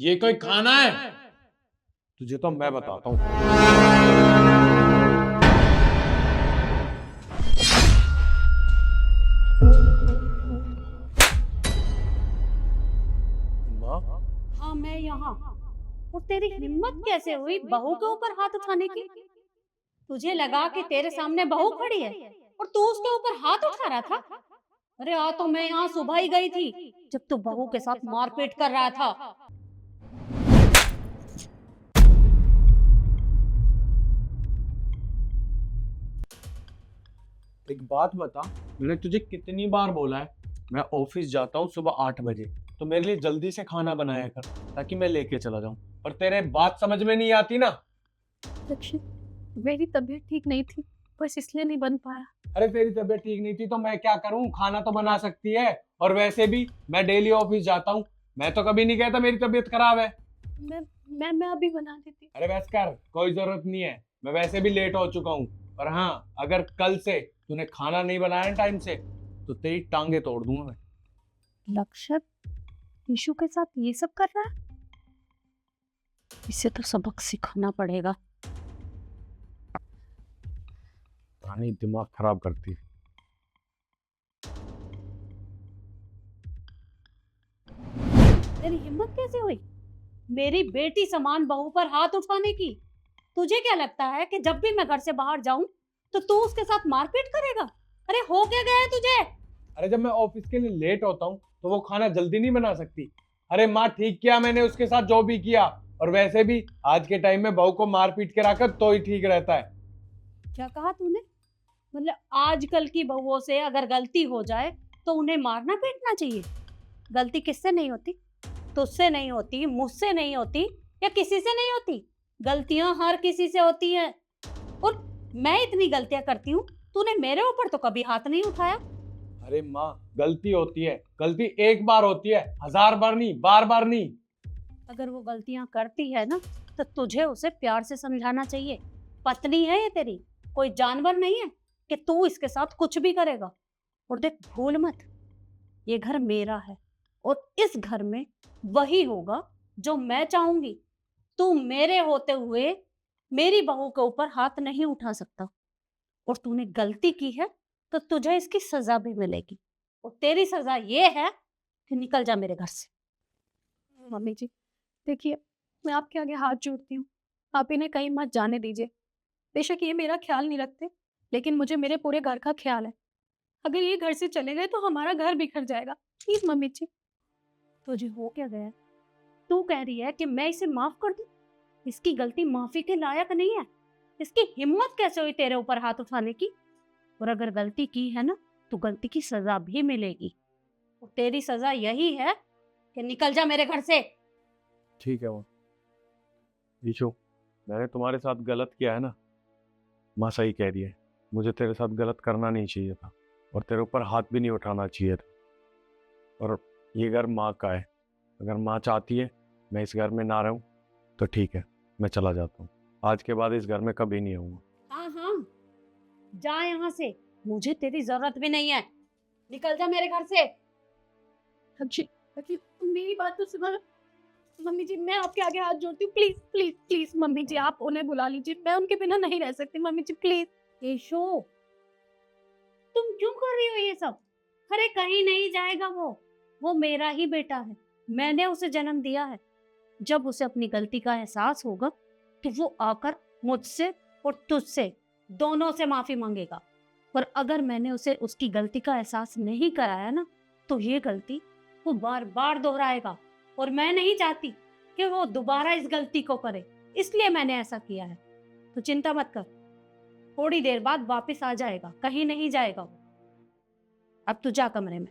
ये कोई खाना है? तुझे तो मैं बताता हूँ। माँ, हाँ, मैं यहाँ। और तेरी हिम्मत कैसे हुई बहू के ऊपर हाथ उठाने की? तुझे लगा कि तेरे सामने बहू खड़ी है और तू उसके ऊपर हाथ उठा रहा था? अरे आ तो मैं यहाँ सुबह ही गई थी जब तू बहू के साथ मारपीट कर रहा था। एक बात बता, मैंने तुझे कितनी बार बोला है मैं ऑफिस जाता हूँ सुबह 8 बजे, तो मेरे लिए जल्दी से खाना बनाया कर ताकि मैं लेके चला जाऊँ। पर तेरे बात समझ में नहीं आती ना। लक्ष्य, मेरी तबीयत ठीक नहीं थी, बस इसलिए नहीं बन पाया। अरे तेरी तबीयत ठीक नहीं थी तो मैं क्या करूँ? खाना तो बना सकती है। और वैसे भी मैं डेली ऑफिस जाता हूँ, मैं तो कभी नहीं कहता मेरी तबीयत खराब है। मैं मैं अभी बना देती हूँ। अरे बस कर, कोई जरूरत नहीं है, मैं वैसे भी लेट हो चुका हूँ। पर हाँ, अगर कल से तूने खाना नहीं बनाया टाइम से तो तेरी टांगे तोड़ दूंगा मैं। लक्ष्य ईशु के साथ ये सब कर रहा है? इसे तो सबक सिखाना पड़ेगा। रानी दिमाग खराब करती है। तेरी हिम्मत कैसे हुई मेरी बेटी समान बहू पर हाथ उठाने की? तुझे क्या लगता है कि जब भी मैं घर से बाहर जाऊं तो तू उसके साथ मारपीट करेगा? अरे हो क्या गया है तुझे? अरे जब मैं ऑफिस के लिए लेट होता हूँ तो वो खाना जल्दी नहीं बना सकती। अरे माँ, ठीक किया मैंने उसके साथ जो भी किया। और वैसे भी आज के टाइम में बहू को मार पीट के रखा तो ही ठीक रहता है। क्या कहा तूने? मतलब आजकल की बहुओं से अगर गलती हो जाए तो उन्हें मारना पीटना चाहिए? गलती किससे नहीं होती? तुझसे नहीं होती, मुझसे नहीं होती, या किसी से नहीं होती। गलतियां हर किसी से होती हैं। और मैं इतनी गलतियां करती हूँ, तूने मेरे ऊपर तो कभी हाथ नहीं उठाया। अरे माँ, गलती होती है, गलती एक बार होती है, 1000 बार नहीं, बार बार नहीं। अगर वो गलतियां करती है ना तो तुझे उसे प्यार से समझाना चाहिए। पत्नी है ये तेरी, कोई जानवर नहीं है कि तू इसके साथ कुछ भी करेगा। और देख, भूल मत, ये घर मेरा है और इस घर में वही होगा जो मैं चाहूंगी। तू मेरे होते हुए मेरी बहू के ऊपर हाथ नहीं उठा सकता। और तूने गलती की है तो तुझे इसकी सजा भी मिलेगी। और तेरी सजा ये है कि निकल जा मेरे घर से। मम्मी जी, देखिए, मैं आपके आगे हाथ जोड़ती हूँ। आप इन्हें कहीं मत जाने दीजिए। बेशक ये मेरा ख्याल नहीं रखते, लेकिन मुझे मेरे पूरे घर का ख्याल है। अगर ये घर से चले गए तो हमारा घर बिखर जाएगा। प्लीज मम्मी जी। तुझे हो क्या गया है? तू कह रही है कि मैं इसे माफ कर दूं? इसकी गलती माफी के लायक नहीं है। इसकी हिम्मत कैसे हुई तेरे ऊपर हाथ उठाने की? और अगर गलती की है ना तो गलती की सजा भी मिलेगी। और तेरी सजा यही है कि निकल जा मेरे घर से। ठीक है माँ। ईशु, मैंने तुम्हारे साथ गलत किया है ना। माँ सही कह रही है, मुझे तेरे साथ गलत करना नहीं चाहिए था और तेरे ऊपर हाथ भी नहीं उठाना चाहिए था। और ये घर माँ का है, अगर माँ चाहती है मैं इस घर में ना रहूं तो ठीक है, मैं चला जाता हूँ। आज के बाद इस घर में कभी नहीं आऊंगा। हाँ हाँ, जा यहाँ से, मुझे तेरी जरूरत भी नहीं है। निकल जा मेरे घर से। लक्ष्य, लक्ष्य, मेरी बात तो सुनो। मम्मी जी, मैं आपके आगे हाथ जोड़ती हूँ। प्लीज प्लीज प्लीज मम्मी जी, आप उन्हें बुला लीजिए। मैं उनके बिना नहीं रह सकती। Mummy ji please. यशो, तुम क्यों कर रही हो ये सब? अरे कहीं नहीं जाएगा वो मेरा ही बेटा है। मैंने उसे जन्म दिया है। जब उसे अपनी गलती का एहसास होगा तो वो आकर मुझसे और तुझसे दोनों से माफी मांगेगा। पर अगर मैंने उसे उसकी गलती का एहसास नहीं कराया ना तो ये गलती वो बार बार दोहराएगा। और मैं नहीं चाहती कि वो दोबारा इस गलती को करे, इसलिए मैंने ऐसा किया है। तो चिंता मत कर, थोड़ी देर बाद वापस आ जाएगा, कहीं नहीं जाएगा वो। अब तू जा कमरे में।